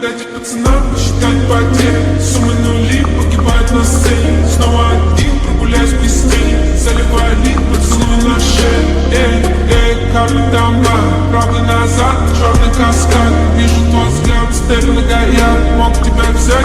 Дайте пацанам посчитать потери. Суммы нули погибают на сцене. Снова один прогуляюсь без тени. Заливаю лик, поцелуй на шее. Капли дамба, правый назад, черный каскад. Вижу твой взгляд, степь на горят. Мог тебя взять